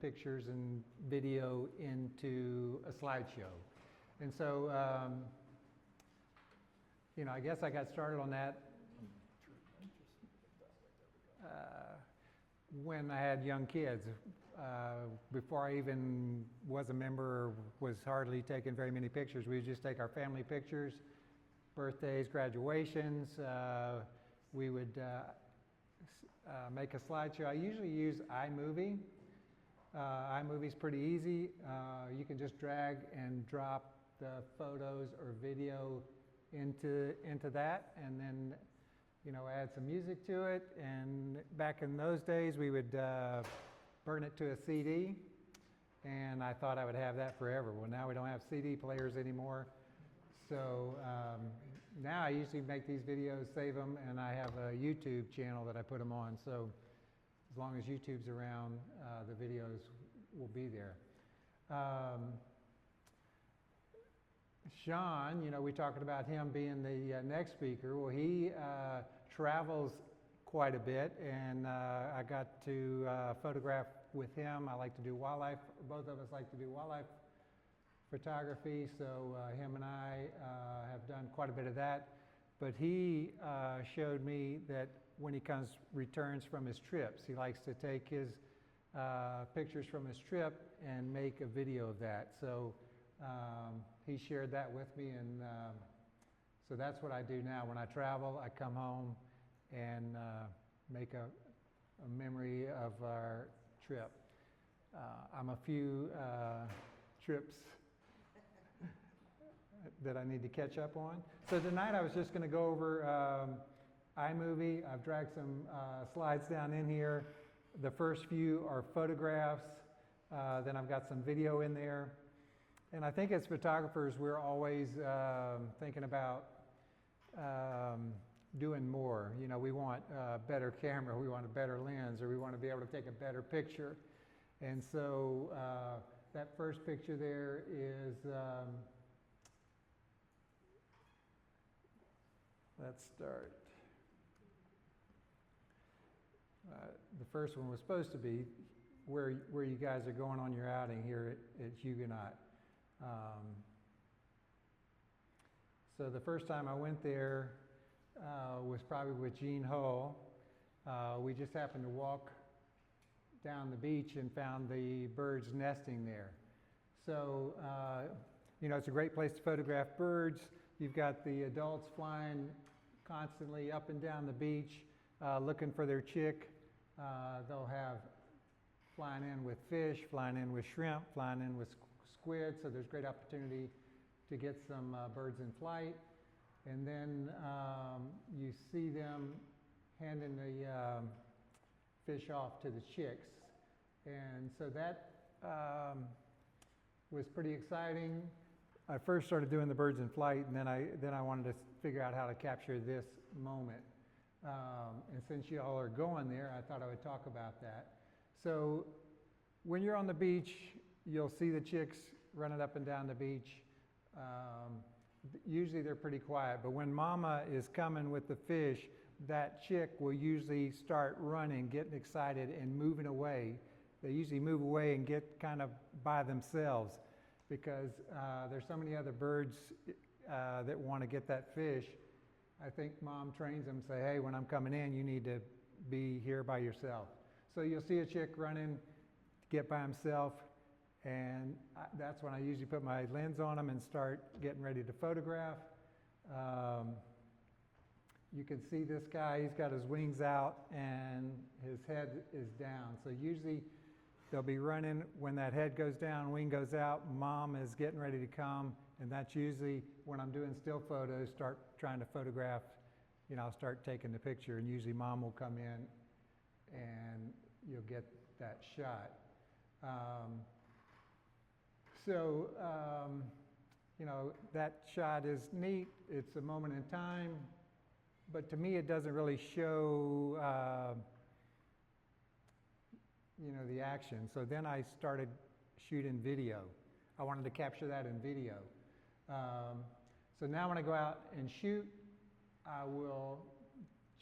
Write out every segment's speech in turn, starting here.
pictures and video into a slideshow. And so, you know, I guess I got started on that when I had young kids. Before I even was a member, was hardly taking very many pictures. We would just take our family pictures, birthdays, graduations. We would make a slideshow. I usually use iMovie. iMovie's pretty easy. You can just drag and drop the photos or video into that, and then, you know, add some music to it. And back in those days, we would burn it to a CD, and I thought I would have that forever. Well, now we don't have CD players anymore. So now I usually make these videos, save them, and I have a YouTube channel that I put them on. So as long as YouTube's around, the videos will be there. Sean, you know, we talked about him being the next speaker. Well, he travels quite a bit, and I got to photograph with him. I like to do wildlife. Both of us like to do wildlife photography, so him and I have done quite a bit of that. But he showed me that when he returns from his trips, he likes to take his pictures from his trip and make a video of that. So he shared that with me, and so that's what I do now. When I travel, I come home and make a memory of our trip. I'm a few trips that I need to catch up on. So tonight I was just going to go over iMovie. I've dragged some slides down in here. The first few are photographs. Then I've got some video in there. And I think as photographers, we're always thinking about doing more. You know, we want a better camera, we want a better lens, or we want to be able to take a better picture. And so that first picture there is, let's start. The first one was supposed to be where you guys are going on your outing here at Huguenot. So the first time I went there was probably with Gene Hull. We just happened to walk down the beach and found the birds nesting there. So, you know, it's a great place to photograph birds. You've got the adults flying constantly up and down the beach looking for their chick. They'll have flying in with fish, flying in with shrimp, flying in with squid, so there's great opportunity to get some birds in flight. And then you see them handing the fish off to the chicks. And so that was pretty exciting. I first started doing the birds in flight, and then I wanted to figure out how to capture this moment. And since you all are going there, I thought I would talk about that. So when you're on the beach, you'll see the chicks running up and down the beach. Usually they're pretty quiet, but when mama is coming with the fish, that chick will usually start running, getting excited, and moving away. They usually move away and get kind of by themselves because there's so many other birds that want to get that fish. I think mom trains them, say, hey, when I'm coming in, you need to be here by yourself. So you'll see a chick running, get by himself, and that's when I usually put my lens on him and start getting ready to photograph. You can see this guy, he's got his wings out and his head is down. So usually they'll be running, when that head goes down, wing goes out, mom is getting ready to come, and that's usually when I'm doing still photos, start trying to photograph, you know, I'll start taking the picture, and usually mom will come in and you'll get that shot. You know, that shot is neat. It's a moment in time, but to me it doesn't really show you know, the action. So then I started shooting video. I wanted to capture that in video. So now when I go out and shoot, I will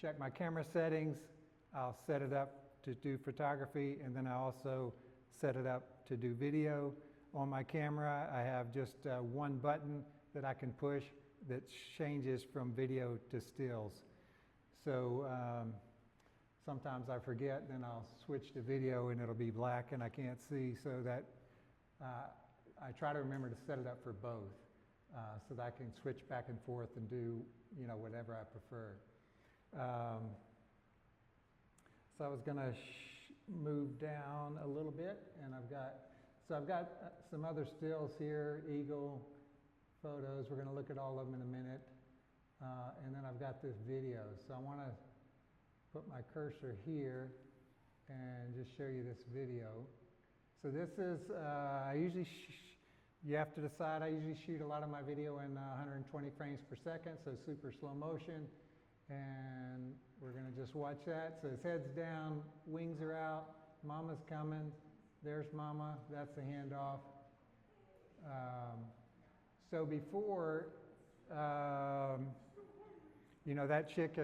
check my camera settings. I'll set it up to do photography, and then I also set it up to do video. On my camera, I have just one button that I can push that changes from video to stills. So sometimes I forget, then I'll switch to video and it'll be black and I can't see, so that I try to remember to set it up for both, so that I can switch back and forth and do, you know, whatever I prefer. So I was going to move down a little bit, and I've got some other stills here, eagle photos. We're going to look at all of them in a minute. And then I've got this video. So I want to put my cursor here and just show you this video. So this is, you have to decide, I usually shoot a lot of my video in 120 frames per second, so super slow motion. And we're going to just watch that. So his head's down, wings are out, mama's coming. There's mama, that's the handoff. So before, you know, that chick,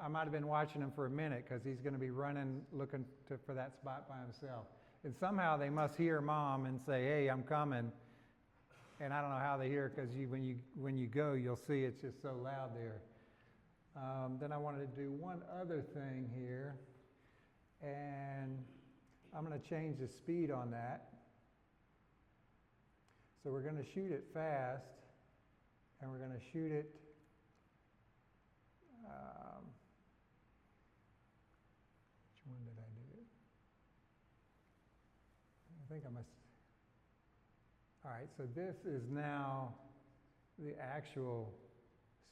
I might have been watching him for a minute because he's going to be running, looking for that spot by himself. And somehow they must hear mom and say, hey, I'm coming. And I don't know how they hear it, because when you go, you'll see it's just so loud there. Then I wanted to do one other thing here, and I'm going to change the speed on that. So we're going to shoot it fast, and we're going to shoot it, which one did I do? I think I must, all right, so this is now the actual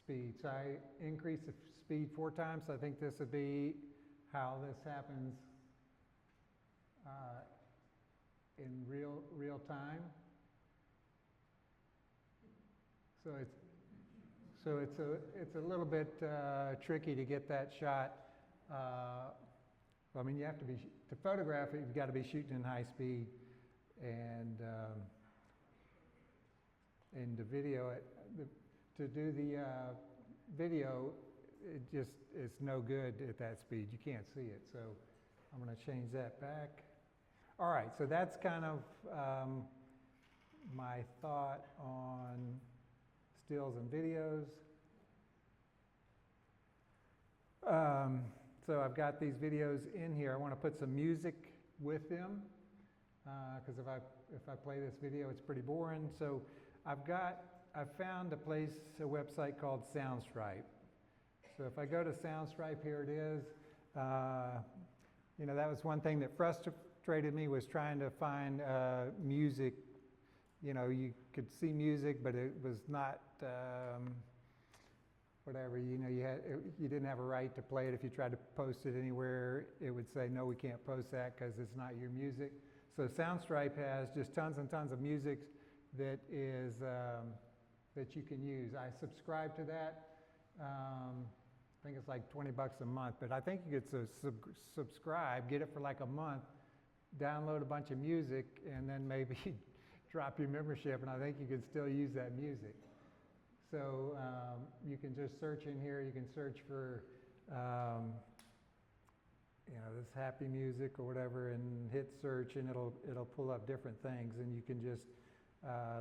speed. So I increased the speed 4 times. So I think this would be how this happens in real time. So it's a little bit tricky to get that shot. I mean, you have to be, to photograph it, you've got to be shooting in high speed, and the video, to do the video, it's no good at that speed. You can't see it, so I'm going to change that back. All right, so that's kind of my thought on stills and videos. So I've got these videos in here. I want to put some music with them, because if I play this video, it's pretty boring. So I've found a website called Soundstripe. So if I go to Soundstripe, here it is. You know, that was one thing that frustrated me, was trying to find music. You know, you could see music, but it was not whatever. You know, you didn't have a right to play it. If you tried to post it anywhere, it would say, no, we can't post that because it's not your music. So Soundstripe has just tons and tons of music that is that you can use. I subscribe to that. I think it's like 20 bucks a month, but I think you could subscribe, get it for like a month, download a bunch of music, and then maybe drop your membership, and I think you can still use that music. So you can just search in here. You can search for you know, this happy music or whatever, and hit search, and it'll pull up different things, and you can just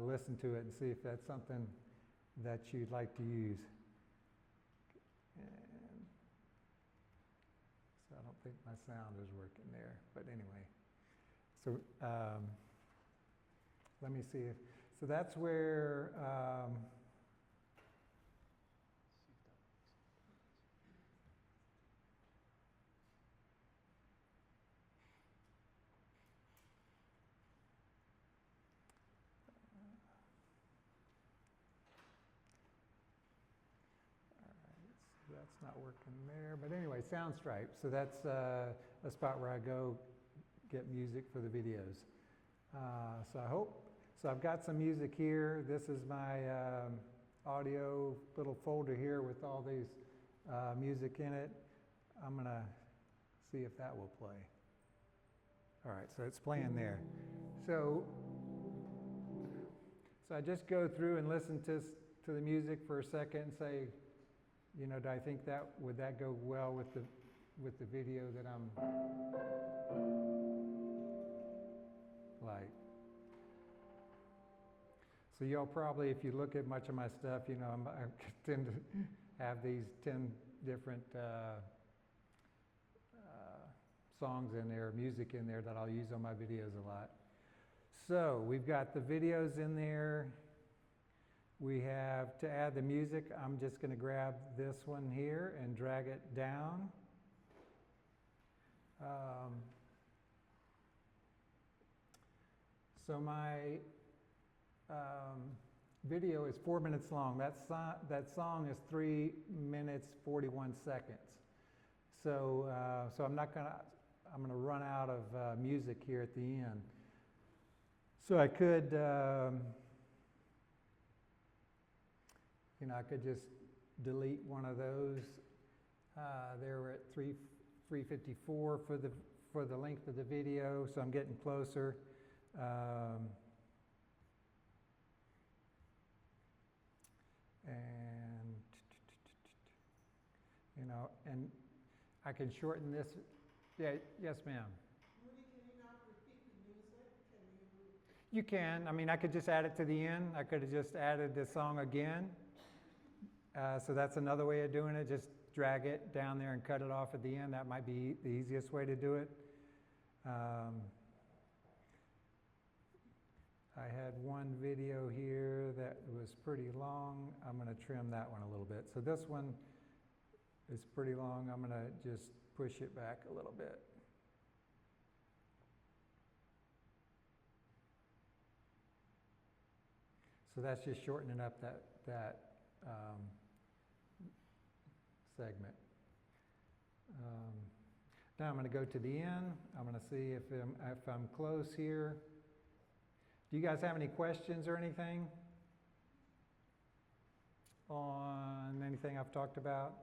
listen to it and see if that's something that you'd like to use. And so I don't think my sound is working there, but anyway. So let me see if, so that's where that's not working there, but anyway, Soundstripe. So that's a spot where I go get music for the videos. So I've got some music here. This is my audio little folder here with all these music in it. I'm gonna see if that will play. All right, so it's playing there. So I just go through and listen to the music for a second and say, you know, do I think would that go well with the video that I'm? like. So y'all probably, if you look at much of my stuff, you know, I tend to have these 10 different songs in there, music in there that I'll use on my videos a lot. So we've got the videos in there. We have, to add the music, I'm just going to grab this one here and drag it down. So my video is 4 minutes long. That song is 3 minutes 41 seconds. So I'm gonna run out of music here at the end. So I could, you know, I could just delete one of those. There we're at 354 for the length of the video, so I'm getting closer. And you know, and I can shorten this. Yeah, yes, ma'am. Rudy, can you not repeat the music? Can you? You can. I mean, I could just add it to the end. I could have just added this song again. So that's another way of doing it. Just drag it down there and cut it off at the end. That might be the easiest way to do it. I had one video here that was pretty long. I'm going to trim that one a little bit. So this one is pretty long. I'm going to just push it back a little bit. So that's just shortening up that segment. Now I'm going to go to the end. I'm going to see if I'm close here. Do you guys have any questions or anything on anything I've talked about?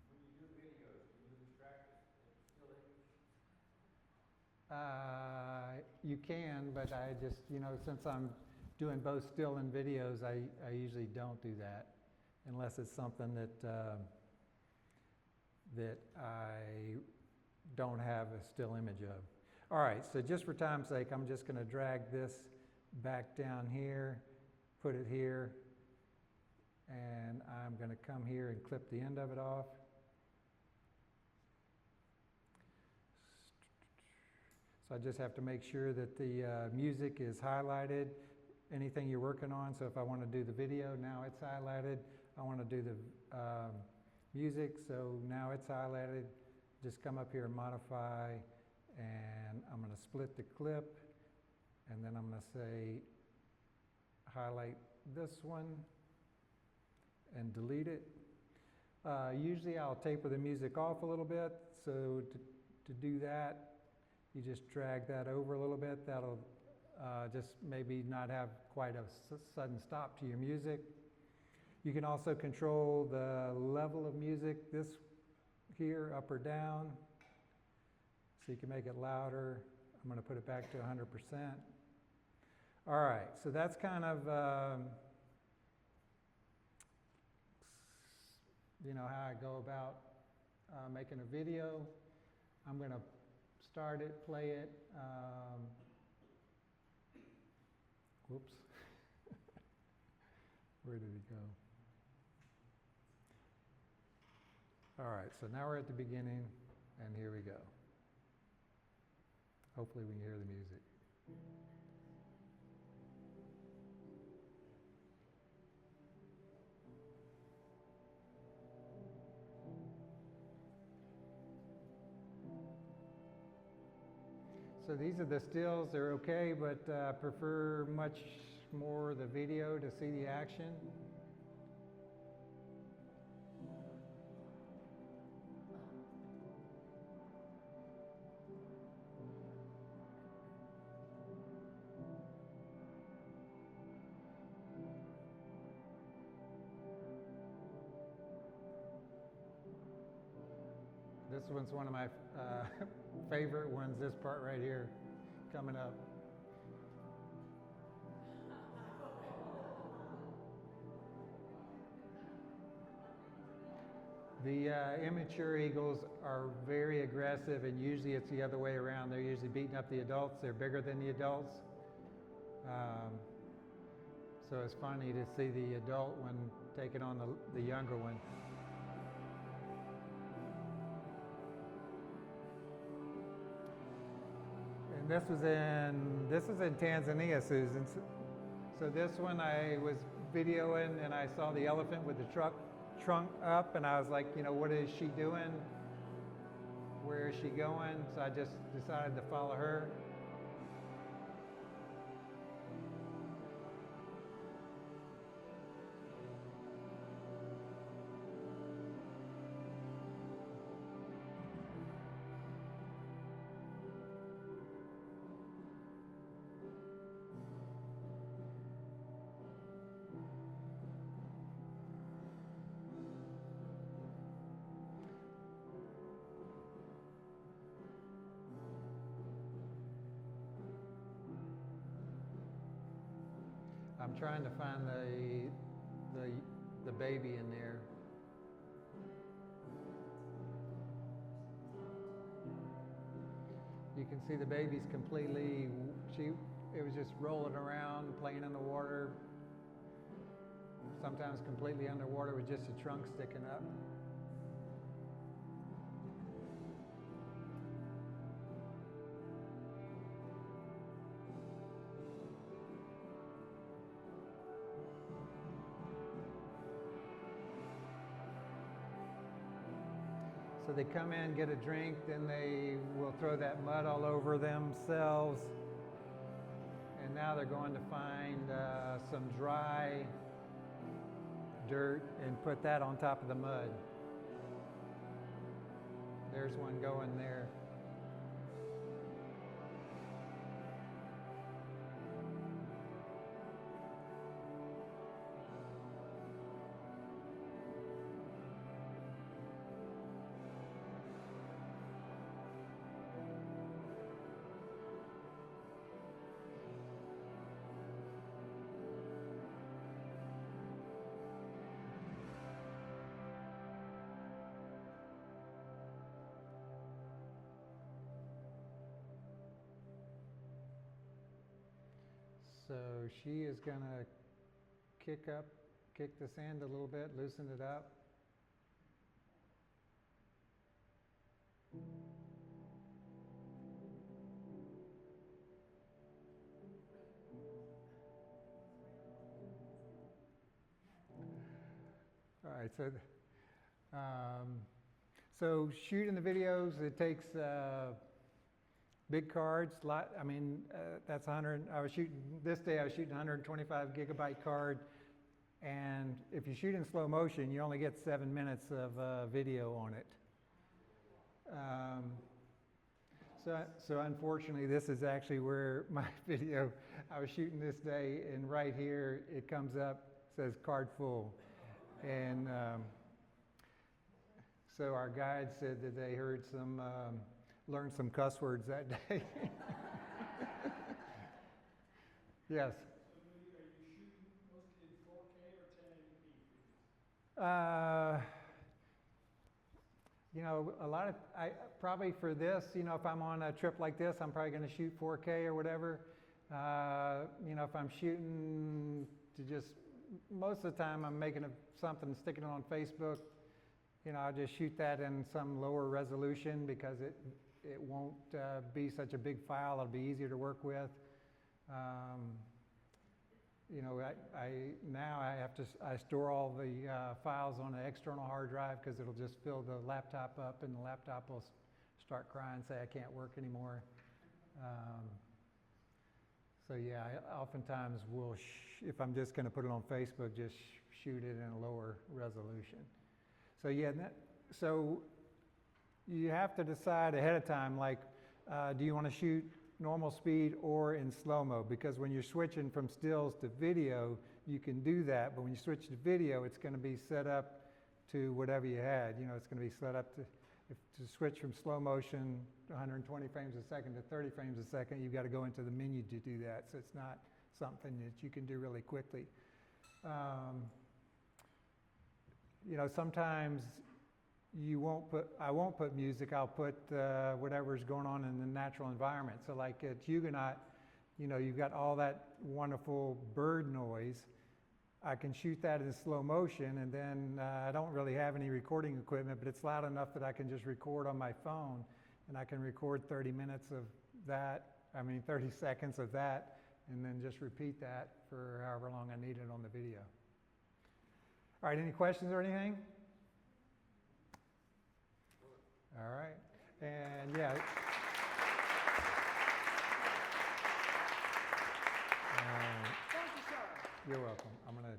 When you do videos, do you extract still image? You can, but I just, you know, since I'm doing both still and videos, I usually don't do that unless it's something that that I don't have a still image of. All right, so just for time's sake, I'm just going to drag this back down here, put it here, and I'm going to come here and clip the end of it off. So I just have to make sure that the music is highlighted, anything you're working on. So if I want to do the video, now it's highlighted. I want to do the music, so now it's highlighted. Just come up here and modify, and I'm going to split the clip, and then I'm going to say highlight this one and delete it. Usually I'll taper the music off a little bit, so to do that, you just drag that over a little bit. That'll just maybe not have quite a sudden stop to your music. You can also control the level of music, this here, up or down. So you can make it louder. I'm going to put it back to 100%. All right, so that's kind of, you know, how I go about making a video. I'm going to start it, play it. Whoops. Where did it go? All right, so now we're at the beginning, and here we go. Hopefully we can hear the music. So these are the stills. They're okay, but I prefer much more the video to see the action. This one's one of my favorite ones, this part right here, coming up. The immature eagles are very aggressive, and usually it's the other way around. They're usually beating up the adults. They're bigger than the adults. So it's funny to see the adult one taking on the younger one. And this is in Tanzania, Susan. So this one I was videoing, and I saw the elephant with the trunk up, and I was like, you know, what is she doing? Where is she going? So I just decided to follow her. I'm trying to find the baby in there. You can see the baby's completely, it was just rolling around, playing in the water, sometimes completely underwater with just a trunk sticking up. So they come in, get a drink, then they will throw that mud all over themselves. And now they're going to find some dry dirt and put that on top of the mud. There's one going there. So she is going to kick the sand a little bit, loosen it up. All right, so shooting the videos, it takes big cards. That's 100. This day I was shooting 125 gigabyte card, and if you shoot in slow motion, you only get 7 minutes of video on it. So unfortunately, this is actually where my video I was shooting this day, and right here it comes up, says card full. And so our guide said that they heard learned some cuss words that day. Yes. So are you shooting mostly in 4K or 1080p? A lot of, probably for this, if I'm on a trip like this, I'm probably going to shoot 4K or whatever. If I'm shooting to just, most of the time I'm making something, sticking it on Facebook, I'll just shoot that in some lower resolution because it won't be such a big file. It'll be easier to work with. I store all the files on an external hard drive because it'll just fill the laptop up, and the laptop will start crying and say I can't work anymore. I oftentimes will, if I'm just going to put it on Facebook, just shoot it in a lower resolution. So you have to decide ahead of time, like, do you want to shoot normal speed or in slow-mo? Because when you're switching from stills to video, you can do that, but when you switch to video, it's going to be set up to whatever you had. It's going to be set up to switch from slow motion to 120 frames a second to 30 frames a second, you've got to go into the menu to do that. So it's not something that you can do really quickly. Sometimes I won't put music, I'll put whatever's going on in the natural environment. So like at Huguenot, you know, you've got all that wonderful bird noise. I can shoot that in slow motion, and then I don't really have any recording equipment, but it's loud enough that I can just record on my phone, and I can record 30 minutes of that, 30 seconds of that, and then just repeat that for however long I need it on the video. All right, any questions or anything? All right, and yeah. Thank you, sir. You're welcome. I'm going to